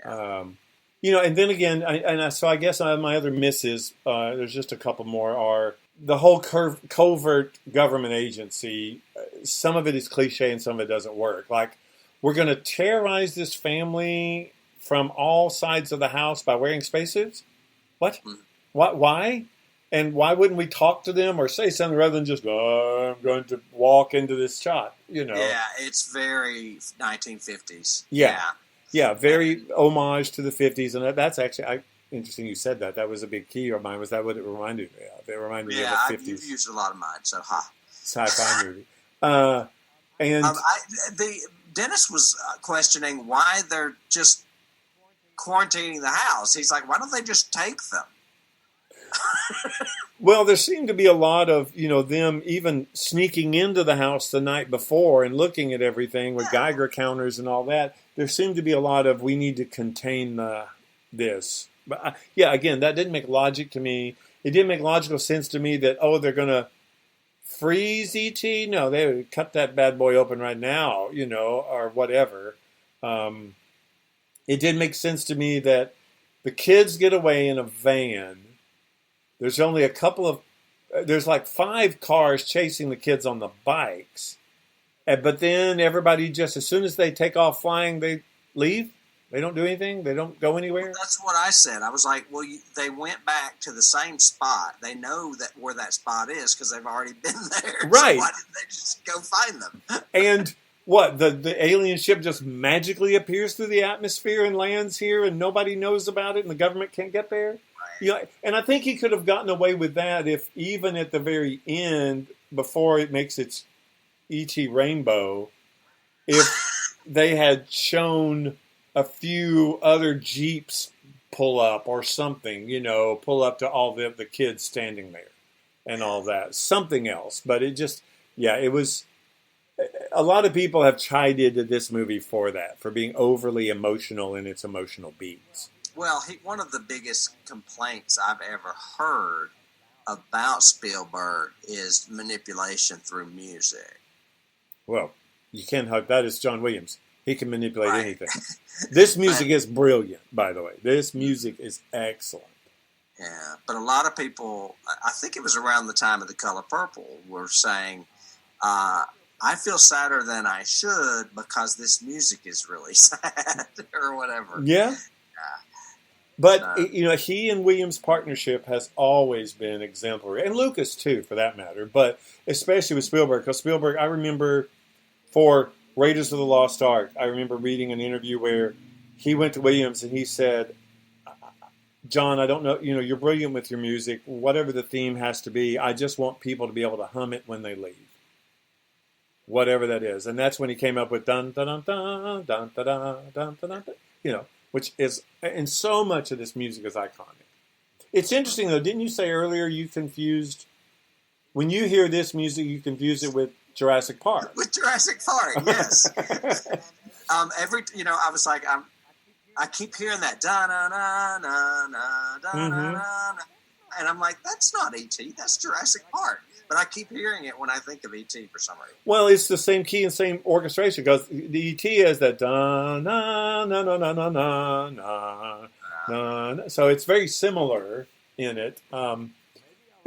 Yeah. And then again, so I guess my other misses, there's just a couple more, are the whole covert government agency. Some of it is cliche and some of it doesn't work. Like, we're going to terrorize this family from all sides of the house by wearing spacesuits? What? What? Why? And why wouldn't we talk to them or say something rather than just, I'm going to walk into this shot, Yeah, it's very 1950s. Yeah, very homage to the 50s. And that's actually, interesting you said that. That was a big key of mine. Was that what it reminded me of? It reminded me of a 50s. You've used a lot of mine, so sci-fi movie. Dennis was questioning why they're just quarantining the house. He's like, why don't they just take them? Well, there seemed to be a lot of, them even sneaking into the house the night before and looking at everything with Geiger counters and all that. There seemed to be a lot of, we need to contain this. But again, that didn't make logic to me. It didn't make logical sense to me that, they're going to freeze E.T.? No, they would cut that bad boy open right now, or whatever. It did make sense to me that the kids get away in a van. There's only there's like 5 cars chasing the kids on the bikes. But then everybody just, as soon as they take off flying, they leave. They don't do anything. They don't go anywhere. Well, that's what I said. I was like, well, they went back to the same spot. They know where that spot is because they've already been there. Right. So why didn't they just go find them? And what, the alien ship just magically appears through the atmosphere and lands here and nobody knows about it and the government can't get there? And I think he could have gotten away with that if even at the very end, before it makes its E.T. rainbow, if they had shown a few other Jeeps pull up or something, pull up to all the kids standing there and all that. Something else. But it just, it was, a lot of people have chided this movie for that, for being overly emotional in its emotional beats. Well, one of the biggest complaints I've ever heard about Spielberg is manipulation through music. Well, you can't help that. It's John Williams. He can manipulate anything. This music is brilliant, by the way. This music is excellent. Yeah, but a lot of people, I think it was around the time of The Color Purple, were saying, I feel sadder than I should because this music is really sad or whatever. Yeah. But, he and Williams' partnership has always been exemplary. And Lucas, too, for that matter. But especially with Spielberg. Because Spielberg, I remember for Raiders of the Lost Ark, I remember reading an interview where he went to Williams and he said, John, I don't know, you're brilliant with your music. Whatever the theme has to be, I just want people to be able to hum it when they leave. Whatever that is. And that's when he came up with dun dun dun dun dun dun dun dun dun, which is, and so much of this music is iconic. It's interesting, though. Didn't you say earlier when you hear this music, you confuse it with Jurassic Park? With Jurassic Park, yes. I was like, I keep hearing that da na na na na da na na, and I'm like, that's not E.T. That's Jurassic Park. But I keep hearing it when I think of E.T. for some reason. Well, it's the same key and same orchestration because the E.T. has that da na na na na na na na na. So it's very similar in it. Maybe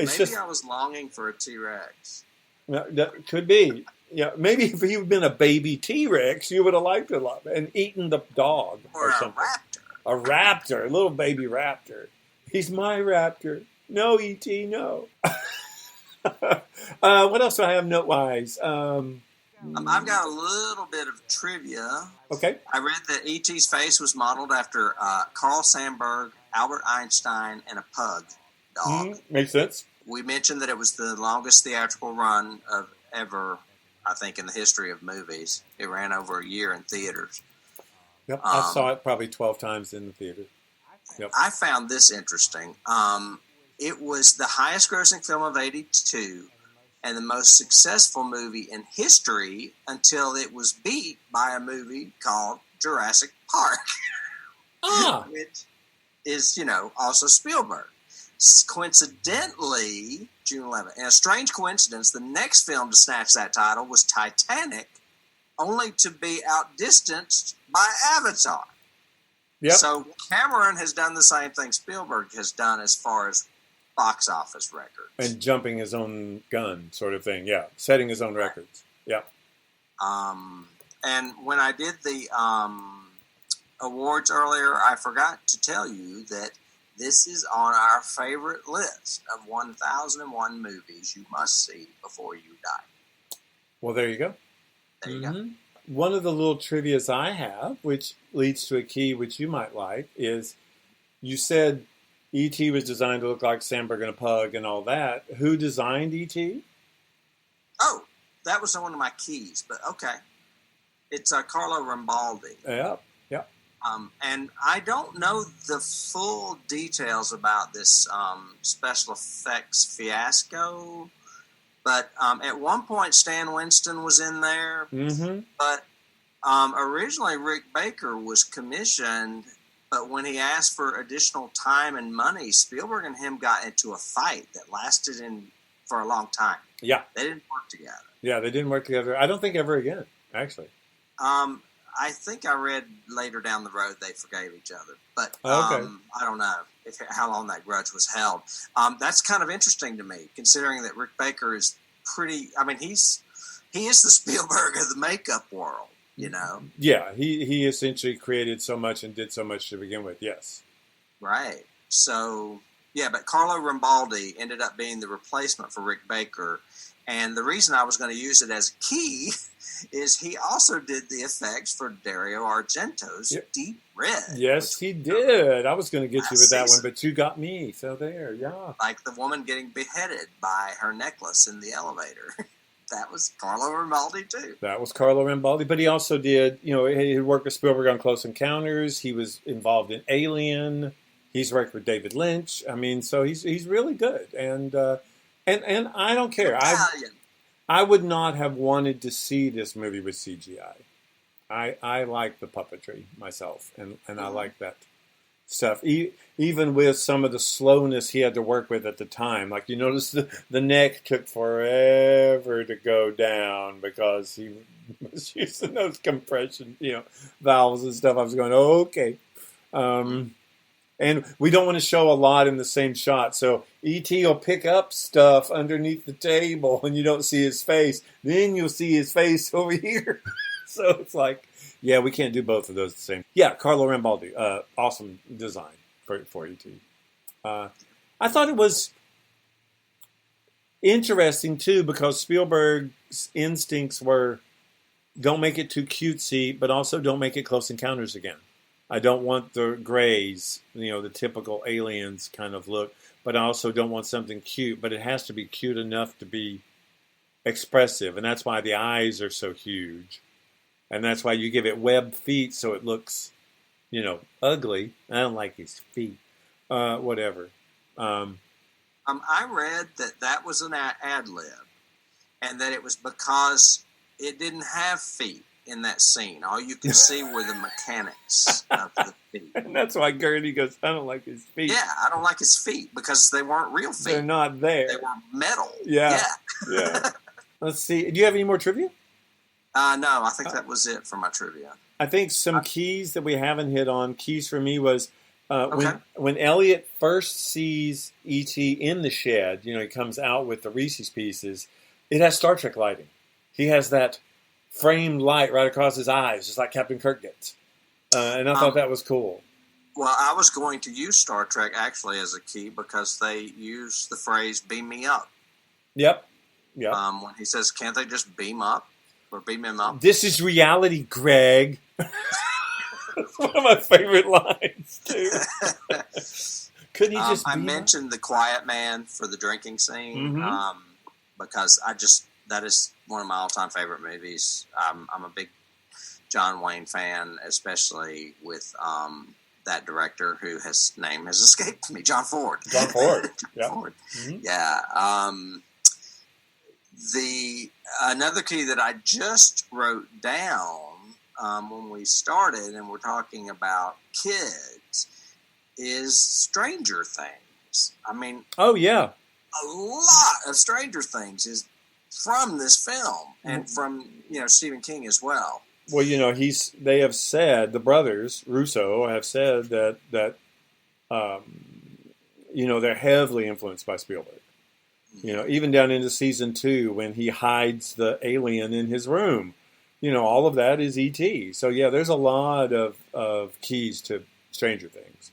I was longing for a T-Rex. That could be. Yeah, maybe if you'd been a baby T-Rex, you would have liked it a lot and eaten the dog Or or a something. raptor. A raptor, a little baby raptor. He's my raptor. No, E.T., no. What else do I have note-wise? I've got a little bit of trivia. Okay. I read that E.T.'s face was modeled after Carl Sandburg, Albert Einstein, and a pug dog. Makes sense. We mentioned that it was the longest theatrical run of ever, I think, in the history of movies. It ran over a year in theaters. Yep, I saw it probably 12 times in the theater. Yep. I found this interesting. It was the highest grossing film of 82 and the most successful movie in history until it was beat by a movie called Jurassic Park, which is, also Spielberg. Coincidentally, June 11th, in a strange coincidence, the next film to snatch that title was Titanic, only to be outdistanced by Avatar. Yep. So Cameron has done the same thing Spielberg has done as far as box office records. And jumping his own gun sort of thing, yeah. Setting his own records, yeah. And when I did the awards earlier, I forgot to tell you that this is on our favorite list of 1001 movies you must see before you die. Well, there you go. There you go. One of the little trivias I have, which leads to a key which you might like, is you said E.T. was designed to look like Sandberg and a pug and all that. Who designed E.T.? Oh, that was one of my keys, but okay. It's Carlo Rambaldi. Yeah. And I don't know the full details about this special effects fiasco, but at one point Stan Winston was in there. Mm-hmm. But originally Rick Baker was commissioned, but when he asked for additional time and money, Spielberg and him got into a fight that lasted for a long time. Yeah. They didn't work together. Yeah, they didn't work together. I don't think ever again, actually. I think I read later down the road they forgave each other, but Okay. I don't know how long that grudge was held. That's kind of interesting to me, considering that Rick Baker is pretty. I mean, he is the Spielberg of the makeup world, Yeah, he essentially created so much and did so much to begin with. Yes. Right. So yeah, but Carlo Rambaldi ended up being the replacement for Rick Baker, and the reason I was going to use it as a key is he also did the effects for Dario Argento's Deep Red. Yes, he did. I was going to get you with that one, but you got me. So there, yeah. Like the woman getting beheaded by her necklace in the elevator. That was Carlo Rambaldi, too. That was Carlo Rambaldi. But he also did, he worked with Spielberg on Close Encounters. He was involved in Alien. He's worked with David Lynch. I mean, so he's really good. And I don't care. I would not have wanted to see this movie with CGI. I like the puppetry myself, and I like that stuff. Even with some of the slowness he had to work with at the time. Like, you notice the neck took forever to go down because he was using those compression, valves and stuff. I was going, oh, okay. And we don't want to show a lot in the same shot. So E.T. will pick up stuff underneath the table and you don't see his face. Then you'll see his face over here. So it's like, yeah, we can't do both of those the same. Yeah, Carlo Rambaldi, awesome design for E.T. I thought it was interesting, too, because Spielberg's instincts were don't make it too cutesy, but also don't make it Close Encounters again. I don't want the grays, the typical aliens kind of look, but I also don't want something cute, but it has to be cute enough to be expressive, and that's why the eyes are so huge, and that's why you give it webbed feet so it looks, ugly. I don't like his feet. Whatever. I read that was an ad-lib, and that it was because it didn't have feet in that scene. All you can see were the mechanics of the feet. And that's why Gertie goes, I don't like his feet. Yeah, I don't like his feet because they weren't real feet. They're not there. They were metal. Yeah. Let's see. Do you have any more trivia? No, I think that was it for my trivia. I think some keys that we haven't hit on. Keys for me was when Elliott first sees E.T. in the shed, he comes out with the Reese's Pieces, it has Star Trek lighting. he has that framed light right across his eyes, just like Captain Kirk gets. And I thought that was cool. Well, I was going to use Star Trek actually as a key because they use the phrase "beam me up." Yep. When he says, "Can't they just beam up or beam him up?" This is reality, Greg. It's one of my favorite lines, too. Couldn't he just I beam mentioned the Quiet Man for the drinking scene because that is one of my all-time favorite movies. I'm a big John Wayne fan, especially with that director whose name has escaped me, John Ford. John Ford. Ford. Yeah. Another key that I just wrote down when we started and we're talking about kids is Stranger Things. I mean, oh yeah, a lot of Stranger Things is from this film and from Stephen King as well. Well, they have said, the brothers Russo have said that they're heavily influenced by Spielberg. Even down into season 2 when he hides the alien in his room, all of that is E.T. So yeah, there's a lot of keys to Stranger Things.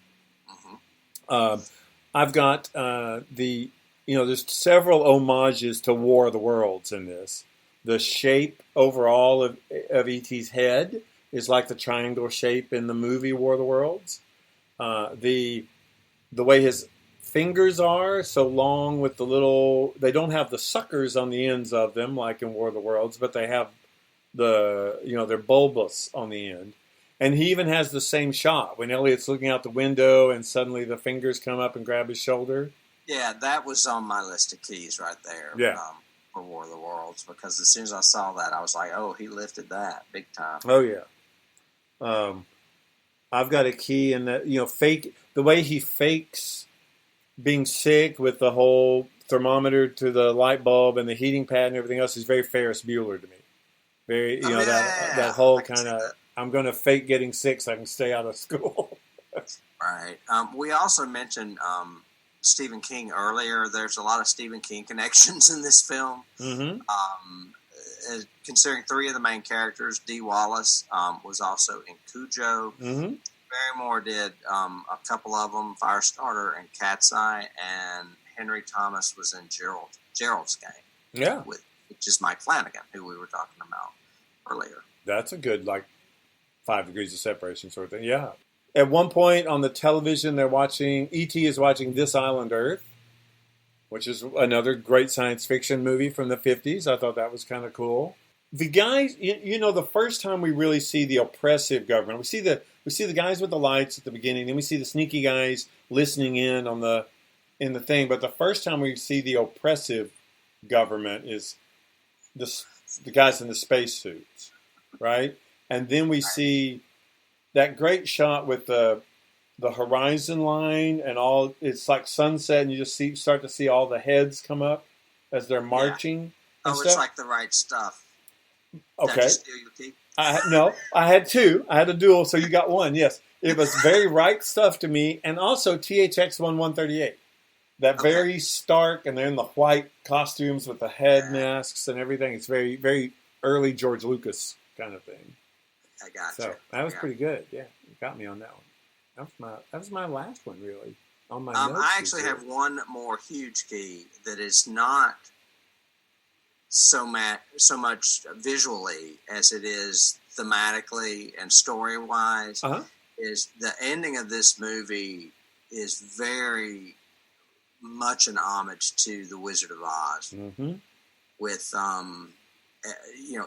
I've got there's several homages to War of the Worlds in this. The shape overall of E.T.'s head is like the triangle shape in the movie War of the Worlds. The way his fingers are so long with the little, they don't have the suckers on the ends of them like in War of the Worlds, but they have they're bulbous on the end. And he even has the same shot when Elliott's looking out the window and suddenly the fingers come up and grab his shoulder. Yeah, that was on my list of keys right there. Yeah. For War of the Worlds, because as soon as I saw that, I was like, oh, he lifted that big time. Oh yeah. I've got a key in that, the way he fakes being sick with the whole thermometer to the light bulb and the heating pad and everything else is very Ferris Bueller to me. Very, that whole kind of, I'm going to fake getting sick so I can stay out of school. Right. We also mentioned Stephen King earlier. There's a lot of Stephen King connections in this film. Considering 3 of the main characters, Dee Wallace was also in Cujo. Barrymore did a couple of them, Firestarter and Cat's Eye, and Henry Thomas was in Gerald's Game. Yeah. Which is Mike Flanagan, who we were talking about earlier. That's a good, 5 degrees of separation sort of thing. Yeah. At one point on the television, they're watching, E.T. is watching This Island Earth, which is another great science fiction movie from the 50s. I thought that was kind of cool. The guys, the first time we really see the oppressive government, we see the guys with the lights at the beginning, then we see the sneaky guys listening in the thing. But the first time we see the oppressive government is the guys in the spacesuits, right? And then we see that great shot with the horizon line and all. It's like sunset, and you just start to see all the heads come up as they're marching. Yeah. It's like The Right Stuff. Okay. Did you steal your key? No, I had 2. I had a duel, so you got 1. Yes, it was very Right Stuff to me, and also THX 1138. That very stark, and they're in the white costumes with the head masks and everything. It's very, very early George Lucas kind of thing. I got you. So that was pretty good. Yeah, you got me on that one. That was my last one, really. On my notes. I actually have one more huge key that is not so much visually as it is thematically and story-wise. Is the ending of this movie is very much an homage to The Wizard of Oz, with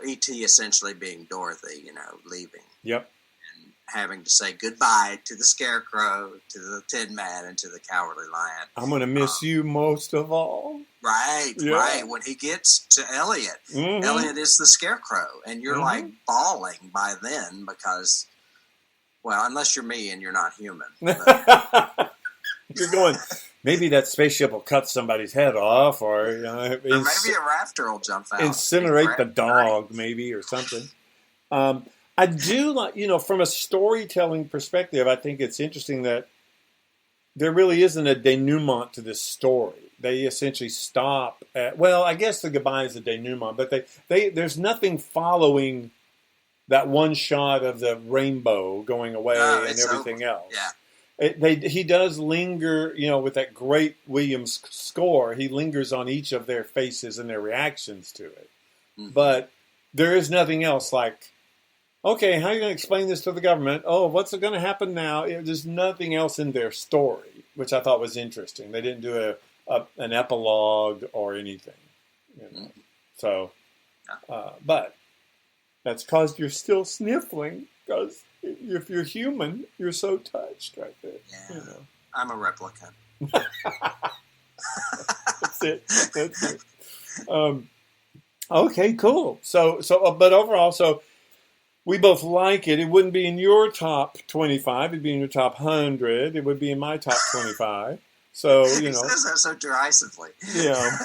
E.T. essentially being Dorothy, leaving. Yep. And having to say goodbye to the Scarecrow, to the Tin Man, and to the Cowardly Lion. I'm going to miss you most of all. Right, right. When he gets to Elliott, Elliott is the Scarecrow, and you're like bawling by then because, well, unless you're me and you're not human. You're going, maybe that spaceship will cut somebody's head off, or maybe a rafter will jump out. Incinerate the dog, maybe, or something. I do like, from a storytelling perspective, I think it's interesting that there really isn't a denouement to this story. they essentially stop at, well, I guess the goodbye is the denouement, but they there's nothing following that one shot of the rainbow going away and everything else. Yeah. He does linger, with that great Williams score. He lingers on each of their faces and their reactions to it. Mm-hmm. But there is nothing else like, okay, how are you going to explain this to the government? Oh, what's going to happen now? There's nothing else in their story, which I thought was interesting. They didn't do an epilogue or anything. Mm-hmm. So, but that's because you're still sniffling, because if you're human, you're so touched right there. Yeah. I'm a replicant. That's it. Okay, cool. So, but overall, so we both like it. It wouldn't be in your top 25. It'd be in your top 100. It would be in my top 25. So, He says that so derisively. Yeah.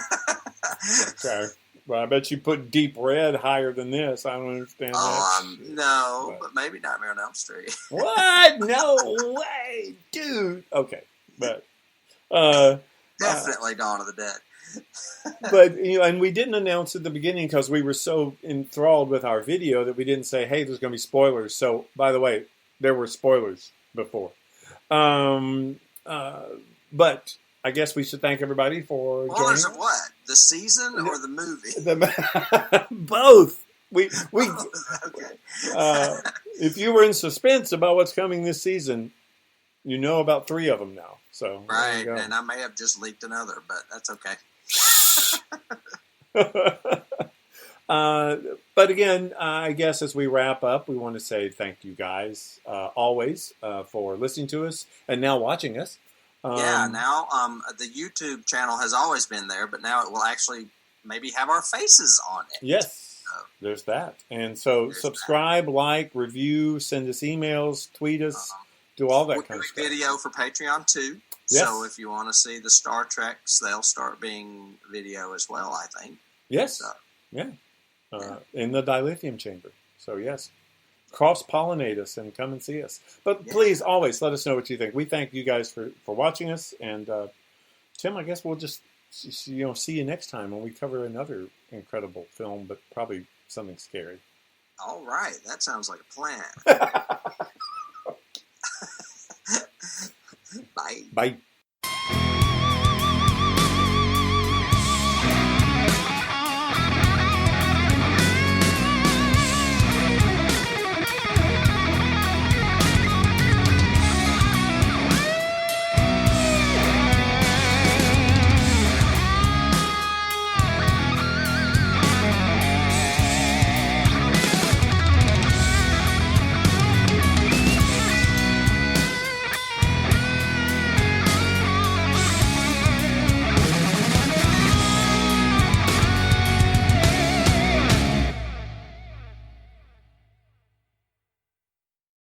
Okay. Well, I bet you put Deep Red higher than this. I don't understand that. No, but maybe Nightmare on Elm Street. What? No way, dude. Okay, but definitely Dawn of the Dead. But and we didn't announce at the beginning because we were so enthralled with our video that we didn't say, "Hey, there's going to be spoilers." So, by the way, there were spoilers before. But I guess we should thank everybody for joining. Spoilers of what? The season or the movie? Both. We okay. If you were in suspense about what's coming this season, you know about 3 of them now. So right, and I may have just leaked another, but that's okay. But again, I guess as we wrap up, we want to say thank you guys always for listening to us and now watching us. Now the YouTube channel has always been there, but now it will actually maybe have our faces on it. Yes, there's that. And so subscribe, like, review, send us emails, tweet us, do all that kind of stuff. Video for Patreon too. Yes. So if you want to see the Star Treks, they'll start being video as well, I think. Yes. So, in the dilithium chamber. So yes. Cross-pollinate us and come and see us. But please, always let us know what you think. We thank you guys for watching us. And Tim, I guess we'll just see you next time when we cover another incredible film, but probably something scary. All right. That sounds like a plan. Bye. Bye.